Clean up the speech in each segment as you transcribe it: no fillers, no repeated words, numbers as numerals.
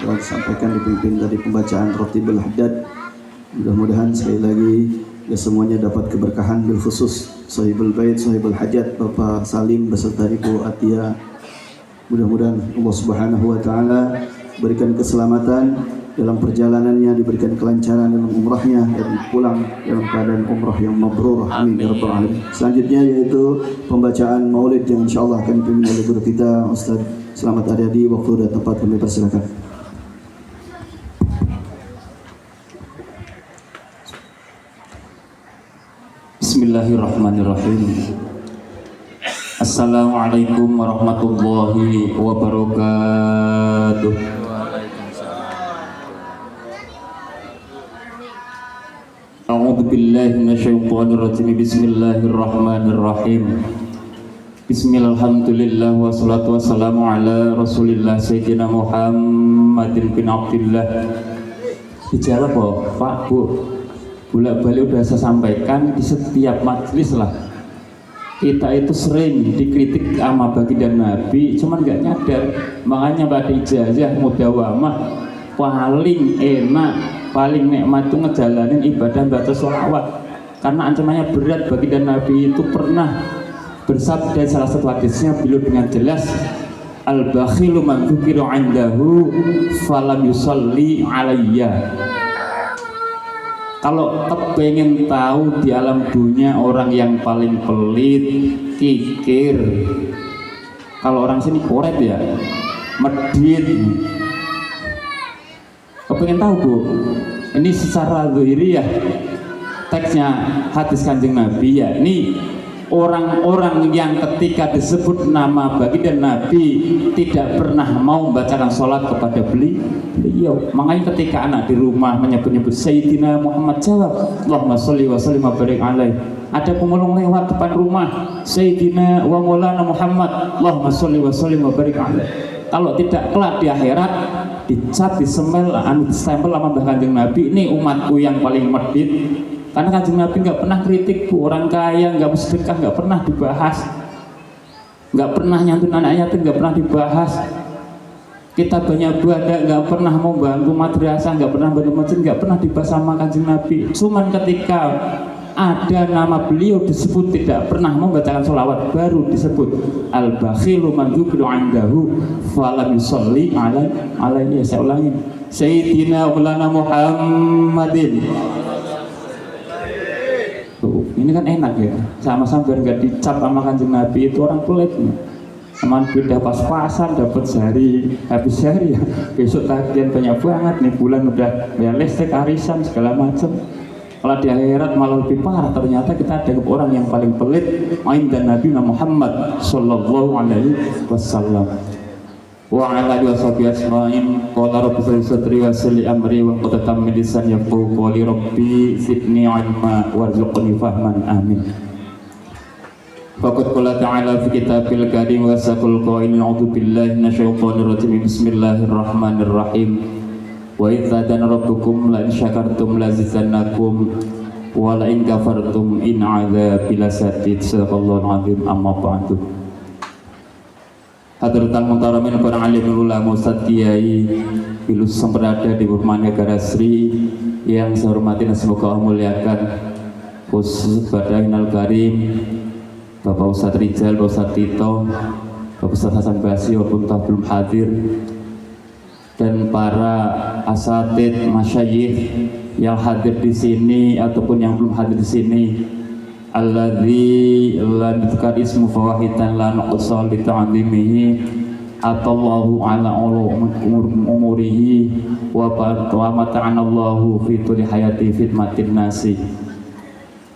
telah disampaikan dipimpin dari pembacaan Ratibul Haddad. Mudah-mudahan sekali lagi ya semuanya dapat keberkahan, bil khusus Sahibul Bait, Sahibul Hajat Bapak Salim beserta Ibu Atia. Mudah-mudahan Allah Subhanahu wa taala berikan keselamatan dalam perjalanannya, diberikan kelancaran dalam umrahnya dan pulang dalam keadaan umrah yang mabrur. Amin ya rabbal alamin. Selanjutnya yaitu pembacaan Maulid yang insyaallah akan dipimpin oleh guru kita Ustaz Selamat Aryadi. Waktu dan tempat kami persilakan. Bismillahirrahmanirrahim. Assalamualaikum warahmatullahi wabarakatuh. A'udzu billahi minasyaitonir rajim. Bismillahirrahmanirrahim. Bismillahirrahmanirrahim. Wassalatu wassalamu ala Rasulillah Sayyidina Muhammadin bin Abdillah. Dijawab Pak, Bu. Bolak-balik udah saya sampaikan di setiap majelis lah, kita itu sering dikritik sama baginda Nabi, cuman nggak nyadar. Makanya pada ijazah mudawamah paling enak, paling nikmat itu ngejalanin ibadah baca sholawat, karena ancamannya berat. Baginda Nabi itu pernah bersabda salah satu hadisnya, beliau dengan jelas, al-bakhilu man dzukiru 'indahu falam yusalli alayya. Kalau kepengen tahu di alam dunia orang yang paling pelit, kikir, kalau orang sini koret ya, medit. Kepengen tahu Bu, ini secara zahiri ya, teksnya hadis Kanjeng Nabi ya, ini orang-orang yang ketika disebut nama baginda Nabi tidak pernah mau membacakan sholat kepada beliau. Makanya ketika anak di rumah menyebut-nyebut Sayyidina Muhammad, jawab Allahumma sholli wa sallim wa barik alaih. Ada pemulung lewat depan rumah, Sayyidina wa maulana Muhammad, Allahumma sholli wa sallim wa barik alaih. Kalau tidak kelak di akhirat dicap, disemel, stempel sama Mbah Kanjeng Nabi, ini umatku yang paling medit. Karena Kanjeng Nabi nggak pernah kritik Bu, orang kaya nggak bersedekah nggak pernah dibahas, nggak pernah nyantun anak yatim nggak pernah dibahas, kita banyak ibadah nggak pernah mau bantu madrasah, nggak pernah bantu masjid, nggak pernah dibahas sama Kanjeng Nabi. Cuman ketika ada nama beliau disebut tidak pernah membacakan sholawat, baru disebut al-bakhilu man dzukiru 'indahu falam yusalli alaihi. Saya ulangi, Sayyidina Maulana Muhammadin. Ini kan enak ya, sama-sama biar nggak dicap sama Kanjeng Nabi itu orang pelit. Teman beda pas-pasan dapat sehari habis sehari ya, besok tagihan banyak banget nih, bulan udah bayar listrik, arisan segala macam. Kalau di akhirat malah lebih parah, ternyata kita ada orang yang paling pelit main dan Nabi Muhammad sallallahu alaihi wasallam. Wa ala alihi washabihi asma'in. Qala rabbi sadri wa yassir amri wa qad tamma lisan yafqahu qawli rabbi zidni ilma warzuqni fahman. Amin. Faqad qala ta'ala fi kitabil karim wa saqul qailin a'udzu billahi minasyaitonir rajim. Bismillahirrahmanirrahim. Wa idza dana rabbukum la in syakartum la zidannakum wa la in kafartum in 'adzabi lasadid. Sadaqallahu azim. Amma ba'du. Hadratul muhtaramin para alim ulama, Ustadz Kiai Bilus yang berada di Negara Sri yang saya hormati dan semoga Allah muliakan, khusus pada Inal Karim Bapak Ustadz Rizal, Bapak Ustadz Tito, Bapak Ustadz Hasan Basri walaupun tak belum hadir, dan para asatid masyayikh yang hadir di sini ataupun yang belum hadir di sini. Alladzi la yuzkar ismu fawahidan la nuqsal li ta'zimihi atallahu ala umurihi wa mata'ana Allahu fi tuli hayati fitmatin nasi.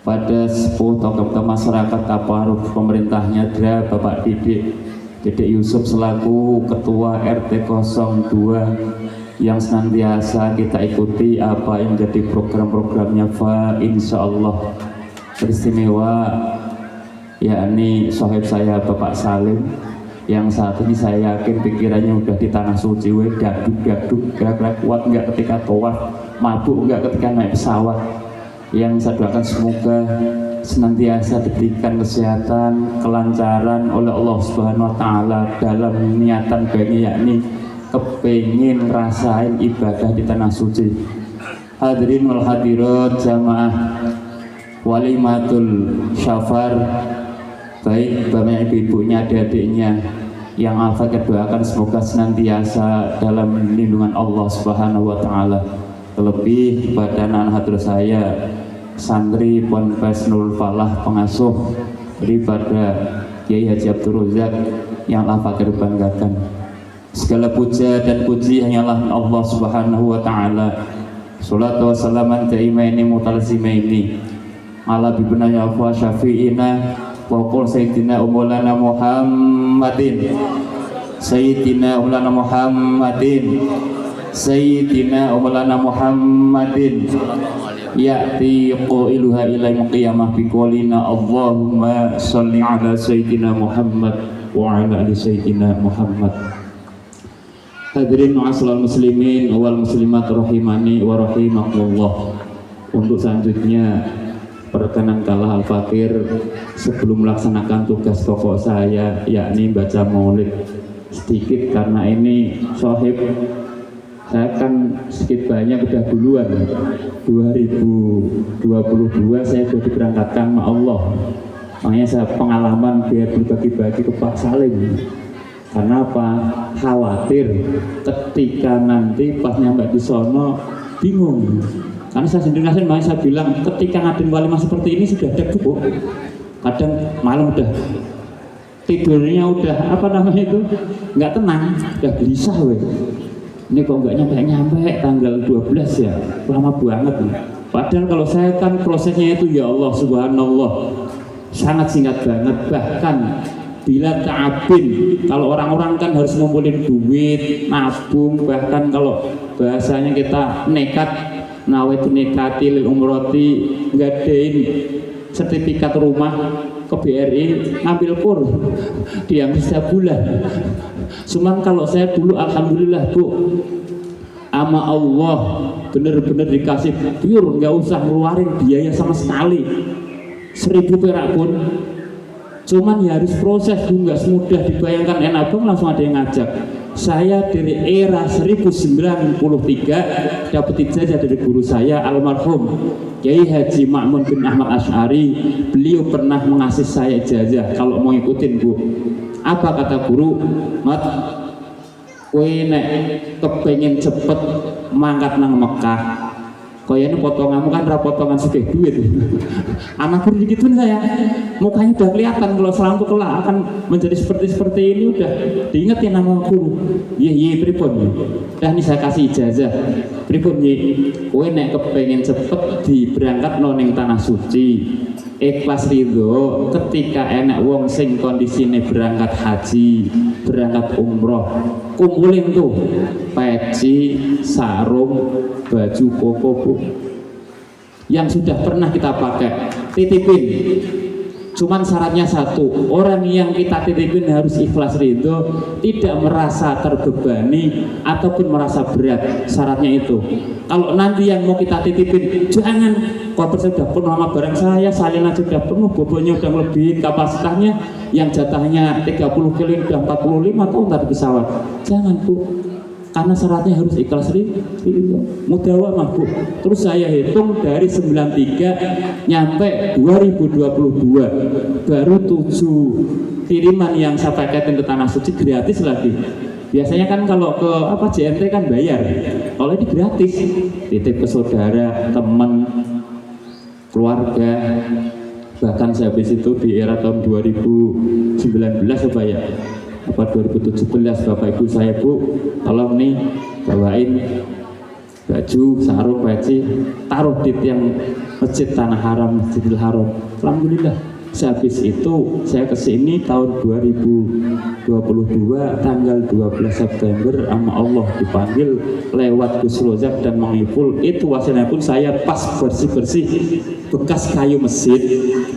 Pada 10 tokoh masyarakat tabaruk pemerintahnya ada Bapak Didik Yusuf selaku Ketua RT 02 yang senantiasa kita ikuti apa yang menjadi program-programnya, fa insyaallah beristimewa, yakni sohib saya Bapak Salim yang saat ini saya yakin pikirannya udah di tanah suci, daduk gerak-gerak kuat nggak ketika tawaf, mabuk nggak ketika naik pesawat. Yang saya doakan semoga senantiasa diberikan kesehatan, kelancaran oleh Allah Subhanahu wa taala dalam niatan baiknya, yakni kepengin rasain ibadah di tanah suci. Hadirin wal hadirat jamaah walimatul syafar, baik bapak ibu-ibunya, adik-adiknya yang Al-Fatihah doakan semoga senantiasa dalam lindungan Allah Subhanahu wa taala. Terlebih kepada anak hadirat saya santri Ponpes Nurul Falah pengasuh daripada Kiai Haji Abdul Razak yang Al-Fatihah banggakan. Segala puja dan puji hanyalah Allah Subhanahu wa taala. Salatu wassalaman daimaini mutalzimaini ala bibnaya wa syafi'ina wa qul sayyidina umulana Muhammadin sayyidina umulana Muhammadin sayyidina umulana Muhammadin ya'ti qailuha ilal qiyamah biqaulina Allahumma shalli ala sayyidina Muhammad wa ala ali sayyidina Muhammad. Hadirin ma'asyiral muslimin wal muslimat rahimani wa rahimakumullah. Untuk selanjutnya perkenankanlah Al-Fakir sebelum melaksanakan tugas pokok saya, yakni baca maulid sedikit, karena ini sohib saya kan sedikit banyak udah duluan. 2022 saya sudah diberangkatkan sama Allah, makanya saya pengalaman biar berbagi-bagi ke Pak Salim. Karena apa? Khawatir ketika nanti pas nyampe di sono bingung. Karena saya sendiri makanya saya bilang ketika ngadain walimah seperti ini sudah deg Bu. Kadang malam udah tidurnya udah apa namanya itu nggak tenang, udah gelisah weh. Ini kok nggak nyampe tanggal 12 ya, lama banget nih. Padahal kalau saya kan prosesnya itu ya Allah subhanallah sangat singkat banget, bahkan bila ta'abin, kalau orang-orang kan harus ngumpulin duit, nabung, bahkan kalau bahasanya kita nekat, nawaitu nekati lil umroti, ngadain sertifikat rumah ke BRI, ngambil kur, diambil setiap bulan. Cuman kalau saya dulu alhamdulillah Bu, ama Allah bener-bener dikasih pure, nggak usah ngeluarin biaya sama sekali, 1.000 perak pun. Cuman ya harus proses Bu, nggak semudah dibayangkan. Enak dong langsung ada yang ngajak. Saya dari era 1093 dapat ijazah dari guru saya almarhum Kiai Haji Ma'mun bin Ahmad Asy'ari. Beliau pernah mengasih saya ijazah kalau mau ikutin Bu. Apa kata guru? Mat, kowe nek kepengen cepet mangkat nang Mekah, koyane potonganmu kan potongan sugih duit. Anak guru digituin saya, mukanya udah kelihatan kalau selampu kelak akan menjadi seperti ini, udah diingetin nama guru. Iya pripun. Dah nih saya kasih ijazah. Pripun ye, kowe nek kepengen cepet diberangkat ning tanah suci, ikhlas ridho ketika enak wong sing kondisine berangkat haji, berangkat umroh, kumpulin tuh peci, sarung, baju koko Bu yang sudah pernah kita pakai, titipin. Cuman syaratnya satu, orang yang kita titipin harus ikhlas ridho, tidak merasa terbebani ataupun merasa berat. Syaratnya itu. Kalau nanti yang mau kita titipin, jangan koper saya sudah penuh sama barang saya, salinan sudah penuh, bobotnya udah melebihin kapasitasnya, yang jatahnya 30 kilo udah 45 tahun tadi pesawat. Jangan Bu, karena syaratnya harus ikhlas ridho, mudawamah Bu. Terus saya hitung dari 93 nyampe 2022 baru 7 kiriman yang saya paketin ke tanah suci gratis lagi. Biasanya kan kalau ke JNT kan bayar, kalau ini gratis, titip ke saudara, teman, keluarga. Bahkan saya habis itu di era tahun 2019 apa ya, apa 2017, Bapak Ibu saya Bu, tolong nih bawain baju, sarung, peci, taruh di tiang masjid Tanah Haram, Masjidil Haram. Alhamdulillah sehabis itu saya kesini tahun 2022 tanggal 12 September sama Allah dipanggil lewat Gus Rozak dan Mang Ipul. Itu wasiatnya pun saya pas bersih-bersih bekas kayu masjid.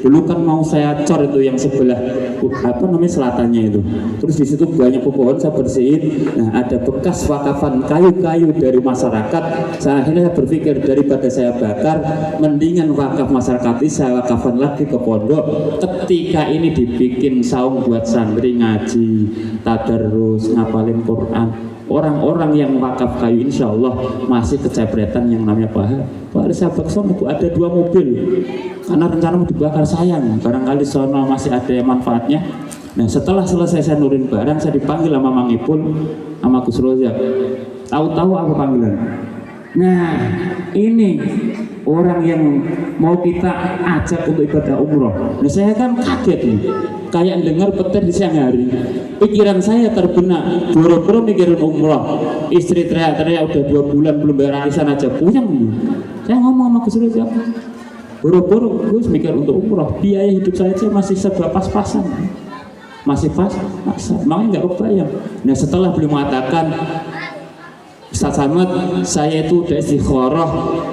Dulu kan mau saya cor itu yang sebelah apa namanya selatannya itu. Terus di situ banyak pohon saya bersihin. Nah, ada bekas wakafan kayu-kayu dari masyarakat. Saya akhirnya berpikir daripada saya bakar, mendingan wakaf masyarakat ini saya wakafan lagi ke pondok. Ketika ini dibikin saung buat santri ngaji, tadarus, ngapalin Quran. orang-orang yang wakaf kayu insya Allah masih kecepretan yang namanya paha. Pak ada sahabat sono Bu, ada 2 mobil karena rencana mau dibakar, sayang barangkali sono masih ada manfaatnya. Nah setelah selesai saya nurin barang, saya dipanggil sama Mang Ipul sama Gus Rozak. Tahu-tahu apa panggilan? Nah ini orang yang mau kita ajak untuk ibadah umroh. Nah saya kan kaget nih, kayak dengar petir di siang hari. Pikiran saya terbenak, boro-boro mikirin umroh. Istri teriak-teriak udah 2 bulan belum bayar arisan aja, puyeng. Saya ngomong sama Gus Rozak, boro-boro Gus mikir untuk umroh, biaya hidup saya aja masih serba pas-pasan, masih pas-pasan, makanya nggak kebayang. Nah setelah beliau mengatakan, Ustaz Samad, saya itu udah istikharah,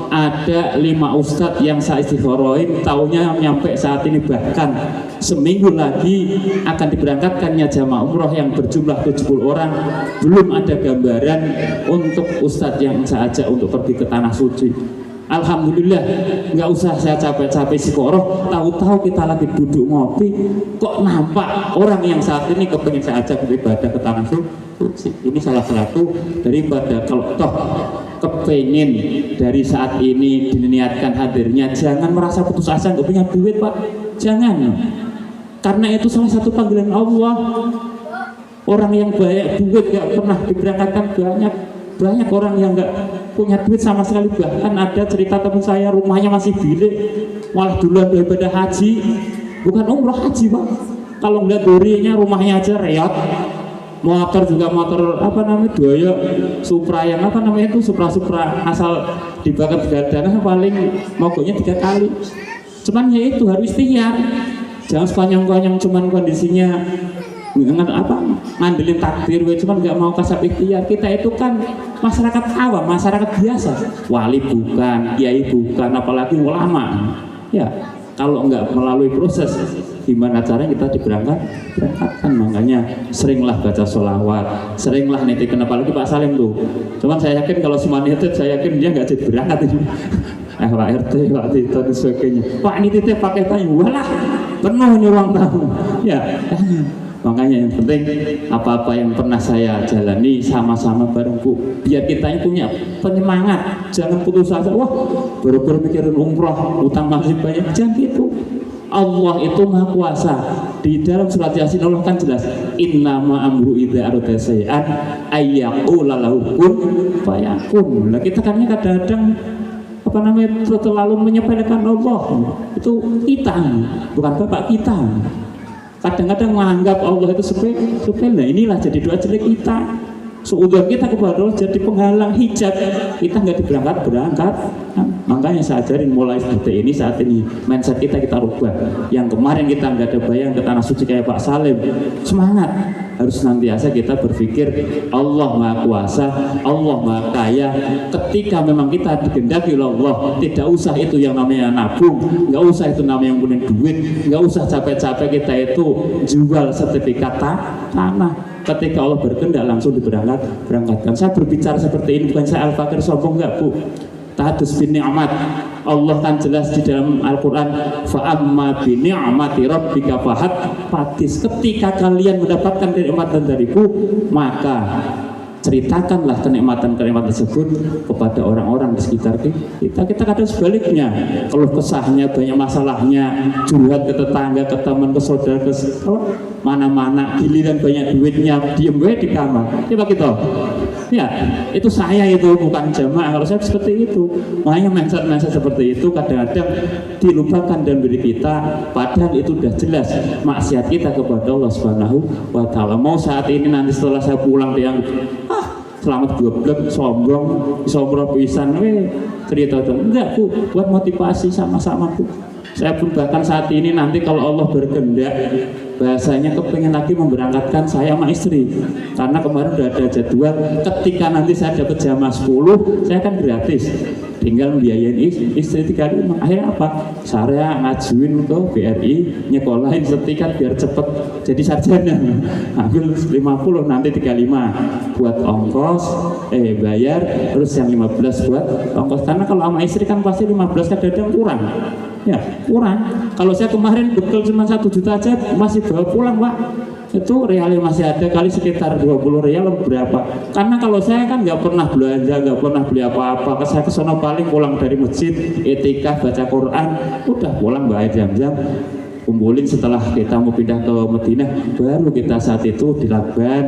ada 5 ustadz yang saya istikharahin, taunya nyampe saat ini bahkan seminggu lagi akan diberangkatkannya jamaah umroh yang berjumlah 70 orang, belum ada gambaran untuk ustadz yang saya ajak untuk pergi ke tanah suci. Alhamdulillah, nggak usah saya capek-capek istiqoroh, tahu-tahu kita lagi duduk ngopi, kok nampak orang yang saat ini kepengen saya ajak beribadah ke tanah suci. Ini salah satu daripada kalau toh kepengen dari saat ini diniatkan hadirnya, jangan merasa putus asa nggak punya duit Pak, jangan. Karena itu salah satu panggilan Allah. Orang yang banyak duit nggak pernah diberangkatkan, banyak orang yang nggak punya duit sama sekali. Bahkan ada cerita teman saya, rumahnya masih bilik, malah duluan daripada haji, bukan umroh, haji Pak. Kalau ngeliat durinya rumahnya aja reot, motor juga motor apa namanya Doyo Supra yang apa namanya itu Supra asal dibakar begadang paling mogoknya 3 kali. Cuman ya itu harus ikhtiar, jangan sekonyong-konyong cuman kondisinya ngandelin takdir, cuman nggak mau kasab ikhtiar. Kita itu kan masyarakat awam, masyarakat biasa, wali bukan, kiai bukan, apalagi ulama. Ya kalau nggak melalui proses, gimana caranya kita diberangkatkan? Makanya seringlah baca sholawat, seringlah nitipin, apalagi Pak Salim tuh. Cuman saya yakin kalau semua nitip, saya yakin dia nggak jadi berangkat ini. Pak RT, Pak Tito dan sebagainya. Pak ini titip pakai tayu, walah penuh nih ruang tamu. Ya. Makanya yang penting apa-apa yang pernah saya jalani sama-sama bareng Bu, biar kita punya penyemangat, jangan putus asa. Wah baru-baru mikirin umroh, utang masih banyak, jangan gitu. Allah itu maha kuasa. Di dalam surat Yasin Allah kan jelas, innama amru idza arada syai'an ayyaqula lahu kun fayakun. Nah kita kan kadang-kadang apa namanya terlalu menyepelekan Allah. Itu kita, bukan bapak kita. Kadang-kadang menganggap Allah itu sepele. Nah inilah jadi doa jelek kita. Seudahnya kita kepada Allah jadi penghalang, hijab kita nggak berangkat. Nah, makanya saya ajarin mulai seperti ini, saat ini mindset kita rubah. Yang kemarin kita nggak ada bayang ke tanah suci kayak Pak Salim, semangat. Harus senantiasa kita berpikir Allah maha kuasa, Allah maha kaya. Ketika memang kita digendaki oleh Allah, tidak usah itu yang namanya nabung, nggak usah itu namanya yang punya duit, nggak usah capek-capek kita itu jual sertifikat tanah. Ketika Allah berkehendak langsung berangkatkan. Saya berbicara seperti ini bukan saya al-fakir sombong, enggak Bu. Tahadus bin ni'mat. Allah kan jelas di dalam Al-Quran, fa'amma bi ni'mati rabbika fahaddits. Ketika kalian mendapatkan kenikmatan dariku, maka ceritakanlah kenikmatan-kenikmatan tersebut kepada orang-orang di sekitar kita. Kita kadang sebaliknya, kalau kesahnya banyak masalahnya, curhat ke tetangga, ke teman, ke saudara, ke mana-mana, giliran banyak duitnya, diem di kamar. Coba kita, ya itu saya itu bukan jamaah. Kalau saya seperti itu, makanya mindset seperti itu kadang-kadang dilupakan dan diri kita. Padahal itu sudah jelas maksiat kita kepada Allah Subhanahu wa Ta'ala. Mau saat ini nanti setelah saya pulang dia selamat 2 bulan sombong, sombong pisan, cerita itu enggak Bu, buat motivasi sama-sama Bu. Saya pun bahkan saat ini nanti kalau Allah berkehendak, bahasanya kepengen lagi memberangkatkan saya sama istri, karena kemarin udah ada jadwal. Ketika nanti saya dapat jamaah 10, saya kan gratis, tinggal membiayain istri 35. Akhirnya apa? Saya ngajuin ke BRI, nyekolahin sertifikat biar cepet jadi sarjana. Ambil 50, nanti 35 buat ongkos, bayar, terus yang 15 buat ongkos. Karena kalau sama istri kan pasti 15 kadang-kadang kurang. Ya kurang. Kalau saya kemarin bekal cuma 1 juta aja masih bawa pulang Pak. itu realnya masih ada kali sekitar 20 rial atau berapa. Karena kalau saya kan nggak pernah belanja, nggak pernah beli apa-apa. Saya ke sono paling pulang dari masjid, etikaf, baca Quran, udah pulang bayar jam-jam, kumpulin. Setelah kita mau pindah ke Madinah, baru kita saat itu dilakukan,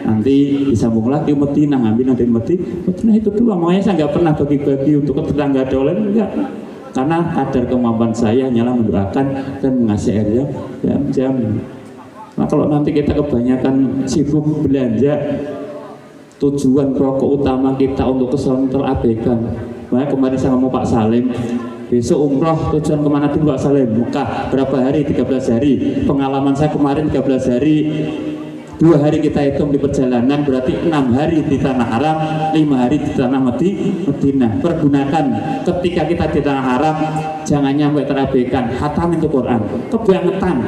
nanti disambung lagi Madinah, ngambil nanti Madinah itu doang. Makanya saya nggak pernah bagi-bagi untuk ke tetangga dolen, enggak. Karena kadar kemampuan saya hanyalah mendoakan dan mengasih air jam-jam. Nah kalau nanti kita kebanyakan sibuk belanja, tujuan pokok utama kita untuk kesono terabaikan. Makanya kemarin saya ngomong Pak Salim, besok umroh tujuan kemana dulu Pak Salim? Mekah, berapa hari? 13 hari. Pengalaman saya kemarin 13 hari, 2 hari kita hitung di perjalanan, berarti 6 hari di tanah haram, 5 hari di tanah Madinah. Pergunakan ketika kita di tanah haram, jangan nyampe terabaikan, hatam itu Quran. Kebangetan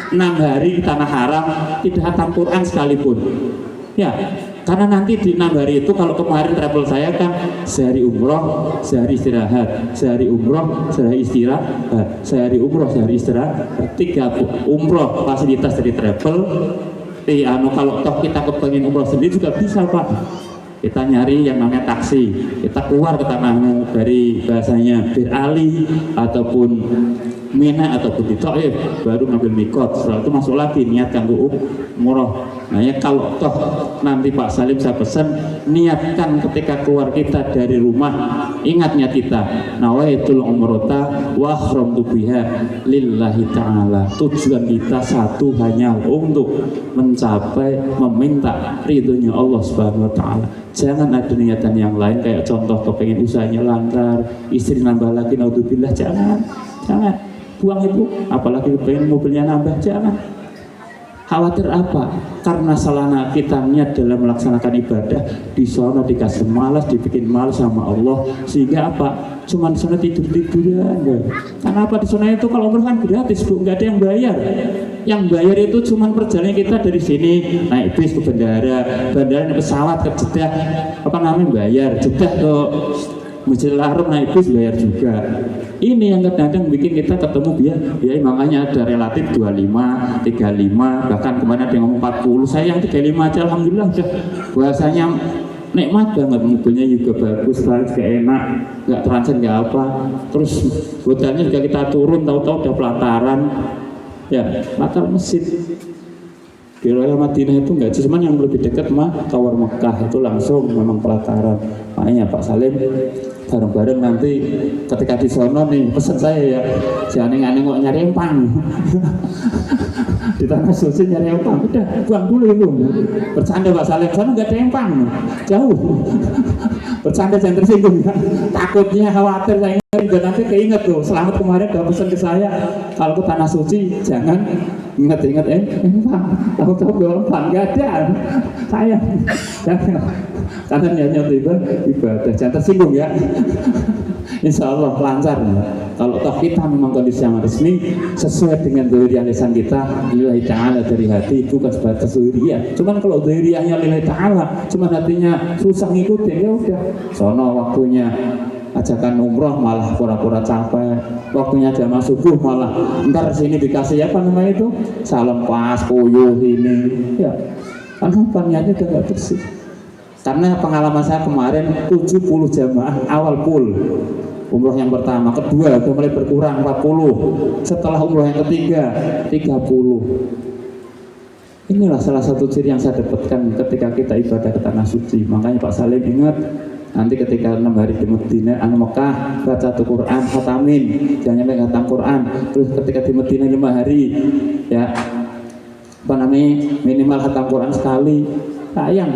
6 hari di tanah haram tidak hatam Quran sekalipun. Ya, karena nanti di 6 hari itu, kalau kemarin travel saya kan sehari umroh, sehari istirahat, sehari umroh, sehari istirahat, sehari umroh, sehari istirahat, 3 umroh fasilitas dari travel. Kalau toh kita kepengen umroh sendiri juga bisa Pak. Kita nyari yang namanya taksi, kita keluar ke tanahmu dari bahasanya Bir Ali ataupun Mina ataupun di Taif, baru ngambil mikot. Setelah itu masuk lagi niat kanggo umroh. Nah ya kalau toh nanti Pak Salim saya pesan, niatkan ketika keluar kita dari rumah, ingat niat kita, nawaitul umrota wa ahramtu biha lillahi ta'ala. Tujuan kita satu, hanya untuk mencapai, meminta ridhonya Allah Subhanahu wa ta'ala. Jangan ada niatan yang lain, kayak contoh kepengen usahanya lancar, istri nambah lagi, naudzubillah, jangan buang itu. Apalagi kepengen mobilnya nambah, jangan. Khawatir apa? Karena selama kita niat dalam melaksanakan ibadah, di sana dikasih malas, dibikin malas sama Allah, sehingga apa? Cuman di sana tidur-tiduran. Karena apa? Di sana itu kalau umroh kan gratis Bu, nggak ada yang bayar. Yang bayar itu cuman perjalanan kita dari sini naik bis ke bandara naik pesawat ke Jeddah, apa namanya, bayar. Jeddah ke Masjidil Haram naik bis bayar juga. Ini yang kadang-kadang bikin kita ketemu biaya, makanya ada relatif 25, 35, bahkan kemarin ada yang ngomong 40, saya yang 35 aja alhamdulillah udah bahasanya nikmat banget, mobilnya juga bagus, juga enak, nggak transit nggak apa, terus hotelnya juga kita turun tahu-tahu udah pelataran, ya pelataran masjid. Di Royal Madinah itu enggak, cuman yang lebih dekat mah Tower Mekah itu langsung memang pelataran. Makanya Pak Salim bareng-bareng nanti ketika di sono nih, pesan saya ya, jangan aneh-aneh kok nyari empang. Di tanah suci nyari empang, udah buang dulu itu. Bercanda Pak Salim, sana nggak ada empang, jauh. Bercanda jangan tersinggung ya. Takutnya khawatir saya dan nanti keinget tuh, Selamat kemarin udah pesan ke saya, kalau ke tanah suci jangan ingat-ingat empang, tahu-tahu bawa empang, nggak ada. Sayang, karena niatnya ibadah, jangan tersinggung ya. Insya Allah lancar ya. Kalau toh kita memang kondisi yang resmi sesuai dengan dzahiriyah lisan kita, lillahi ta'ala dari hati, bukan sebatas dzahiriyah. Cuman kalau dzahiriyahnya lillahi ta'ala, cuman hatinya susah ngikutin, ya udah. Sono waktunya ajakan umroh malah pura-pura capek, waktunya jamaah subuh malah ntar sini dikasih apa namanya itu salam pas puyuh ini, ya karena niatnya udah nggak bersih. Karena pengalaman saya kemarin 70 jamaah awal full umroh yang pertama, kedua udah mulai berkurang 40, setelah umroh yang ketiga 30. Inilah salah satu ciri yang saya dapatkan ketika kita ibadah ke tanah suci. Makanya Pak Salim ingat, nanti ketika 6 hari di Madinah, Mekah, baca tuh Quran, khatamin, jangan sampai khatam Quran. Terus ketika di Madinah 5 hari, ya apa namanya, minimal khatam Quran sekali. Sayang,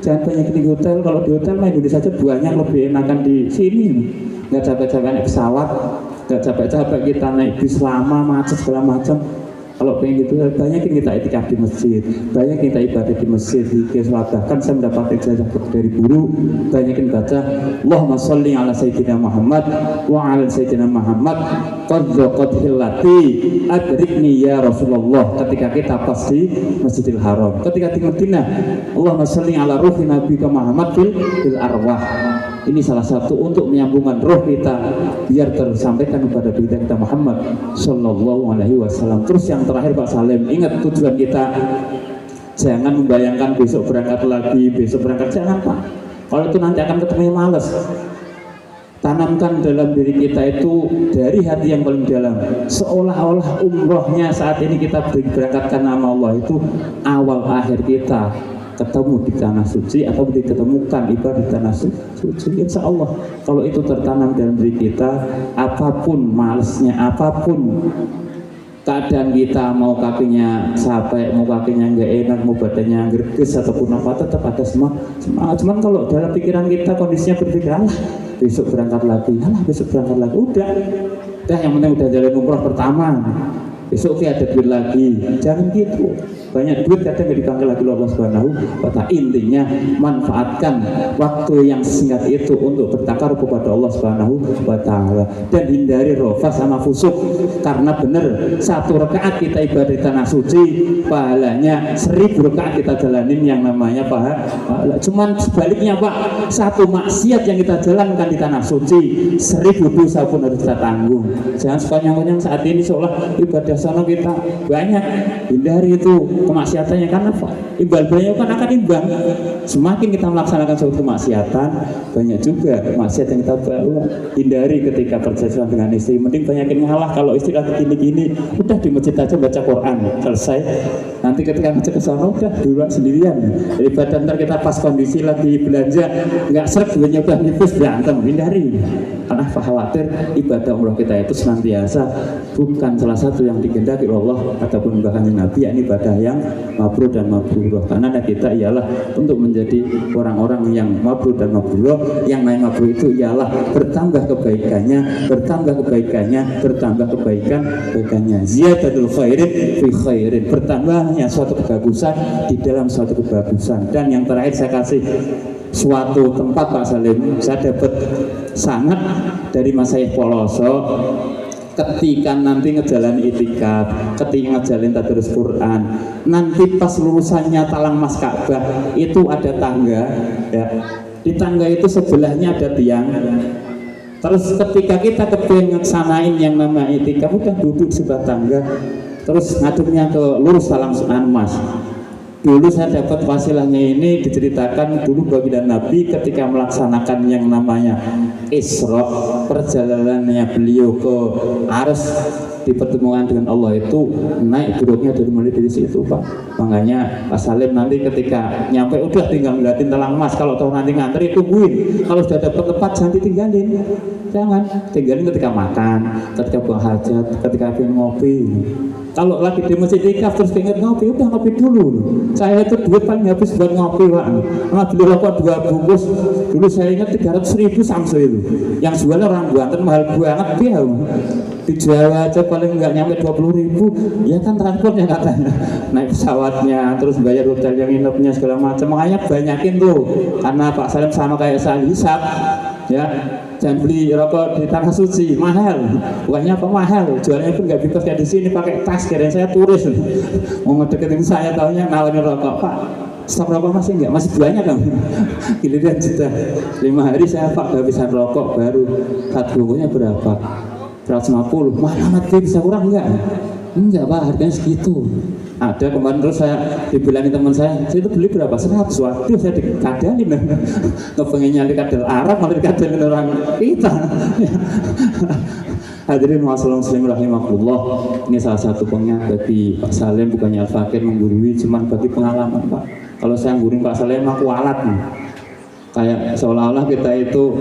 jangan banyak di hotel. Kalau di hotel mah Indonesia aja banyak, lebih enakan di sini. Nggak capek-capek naik pesawat, nggak capek-capek kita naik bis lama, macet segala macam. Kalau pengen gitu, banyakin kita itikaf di masjid, banyak kita ibadah di masjid, di sholat. Bahkan saya mendapat ijazah dari guru, banyakin baca Allahumma sholli ala Sayyidina Muhammad wa ala Sayyidina Muhammad qad hillati adrikni ya Rasulullah. Ketika kita pasti Masjidil Haram, ketika di Madinah, Allahumma sholli ala ruhi Nabi Muhammad fil arwah. Ini salah satu untuk menyambungkan roh kita biar tersampaikan kepada berita kita Muhammad Sallallahu Alaihi Wasallam. Terus yang terakhir Pak Salim, ingat tujuan kita Jangan membayangkan besok berangkat lagi, besok berangkat, jangan Pak. Kalau itu nanti akan ketemu males. Tanamkan dalam diri kita itu dari hati yang paling dalam, seolah-olah umrohnya saat ini kita berangkatkan nama Allah itu awal akhir kita ketemu di tanah suci atau diketemukan ibadah di tanah suci. Insya Allah kalau itu tertanam dalam diri kita, apapun malesnya, apapun keadaan kita, mau kakinya capek, mau kakinya nggak enak, mau badannya gerges ataupun apa, tetap ada semangat. Cuman kalau dalam pikiran kita kondisinya berpikir, alah besok berangkat lagi, udah yang penting udah jalan umroh pertama, besok ada duit lagi. Jangan gitu. Banyak duit kadang nggak dipanggil lagi Allah Subhanahu wa Ta'ala. Intinya manfaatkan waktu yang singkat itu untuk bertakar kepada Allah Subhanahu wa Ta'ala, dan hindari rofas sama fusuk. Karena benar, 1 rakaat kita ibadah di tanah suci pahalanya 1000 rakaat kita jalanin yang namanya pahala. Cuman sebaliknya Pak, 1 maksiat yang kita jalankan di tanah suci 1000 dosa pun harus kita tanggung. Jangan sekonyang-konyang saat ini seolah ibadah sana kita banyak. Hindari itu kemaksiatannya, karena ibadahnya kan akan imbang. Semakin kita melaksanakan suatu kemaksiatan, banyak juga maksiat yang kita bawa. Hindari ketika perjanjian dengan istri, mending banyakin ngalah. Kalau istri lagi gini-gini, udah di masjid aja baca Quran, selesai. Nanti ketika ngecek ke sana udah duluan sendirian. Daripada ntar kita pas kondisi lagi belanja nggak seret, duitnya udah nipis, berantem. Hindari, karena khawatir ibadah umroh kita itu senantiasa bukan salah satu yang dikehendaki Allah ataupun bahkan Nabi, yakni ibadah yang mabrur dan mabrurah. Karena kita ialah untuk menjadi orang-orang yang mabrur dan mabrurah. Yang namanya mabrur itu ialah bertambah kebaikannya, bertambah kebaikannya. Ziyadatul khairin fi khairin, bertambahnya suatu kebagusan di dalam suatu kebagusan. Dan yang terakhir saya kasih suatu tempat Pak Salim, saya dapat sangat dari Mas Syekh Poloso. Ketika nanti ngejalani itikaf, ketika ngejalin tadarus Quran, nanti pas lulusannya Talang Mas Ka'bah itu ada tangga, ya. Di tangga itu sebelahnya ada tiang. Terus ketika kita kepengen ngeksanain yang nama itikaf, udah duduk sebelah tangga, terus ngaduknya ke lurus Talang Mas. Dulu saya dapat wasilahnya ini diceritakan dulu baginda Nabi ketika melaksanakan yang namanya Isra, perjalanannya beliau ke Arsy di pertemuan dengan Allah itu naik buruknya mulai dari situ Pak. Makanya Pak Salim nanti ketika nyampe udah tinggal ngeliatin Talang Mas. Kalau tahu nanti ngantri tungguin. Kalau sudah dapat tempat jangan ditinggalin. Jangan tinggalin ketika makan, ketika buang hajat, ketika pengen ngopi. Kalau lagi di masjid itikaf terus pengen ngopi, udah ngopi dulu. Saya itu duit paling habis buat ngopi Pak. Karena beli rokok 2 bungkus, dulu saya ingat 300.000 Samsu itu. Yang jualnya orang Banten mahal banget dia. Di Jawa aja paling nggak nyampe 20.000, ya kan transportnya katanya, naik pesawatnya, terus bayar hotel yang nginepnya segala macam. Makanya banyakin tuh, karena Pak Salim sama kayak saya hisap, ya. Jangan beli rokok di tanah suci, mahal. Bukannya apa mahal, jualnya pun nggak bebas kayak di sini pakai tas. Kirain saya turis, mau ngedeketin saya, taunya nawarin rokok. Pak, stok rokok masih enggak? Masih banyak kan? Giliran juta 5 hari saya Pak kehabisan rokok baru. 1 bungkusnya berapa? 150. Mana mati bisa kurang enggak? Enggak Pak, harganya segitu. Ada kemarin terus saya dibilangin teman saya itu beli berapa? 100. Waduh, saya dikadalin. Ngepengen nyari kadal Arab malah dikadalin orang kita. Hadirin wassalamualaikum rahimahullah. Ini salah satu pengnya bagi Pak Salim, bukannya Al-Fakir menggurui, cuman bagi pengalaman Pak. Kalau saya nggurin Pak Salim aku alat nih. Kayak seolah-olah kita itu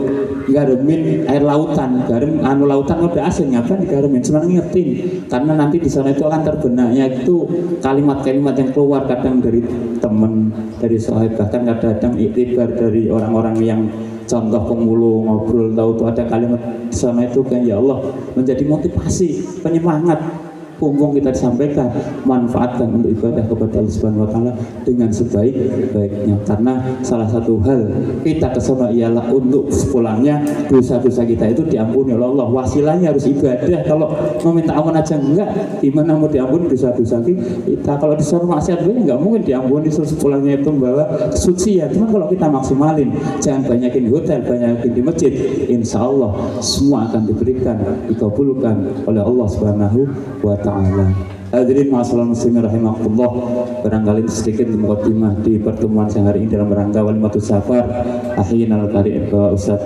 garemin air lautan, garam lautan udah asin, ngapain digaremin? Cuma ngingetin, karena nanti di sana itu akan terbenaknya itu kalimat-kalimat yang keluar kadang dari teman, dari sahabat, bahkan kadang-kadang iktibar dari orang-orang yang contoh pemulu ngobrol, tahu tuh ada kalimat di sana itu kan, ya Allah menjadi motivasi, penyemangat. Punggung kita disampaikan, manfaatkan untuk ibadah kepada Allah Subhanahu wa Ta'ala dengan sebaik-baiknya. Karena salah satu hal kita kesana ialah untuk sepulangnya dosa-dosa kita itu diampuni oleh Allah. Wasilahnya harus ibadah. Kalau meminta ampun aja enggak, gimana mau diampuni dosa-dosa kita? Kalau disuruh maksiat enggak mungkin diampuni. Sepulangnya itu membawa kesucian. Cuma kalau kita maksimalin, jangan banyakin hotel, banyakin di masjid, insya Allah semua akan diberikan, dikabulkan oleh Allah Subhanahu wa Ta'ala. Hadirin masalah muslimin rahimakumullah, barangkali sedikit mukadimah di pertemuan siang hari ini dalam rangka Walimatus Safar. Ahyinal kari Ustaz.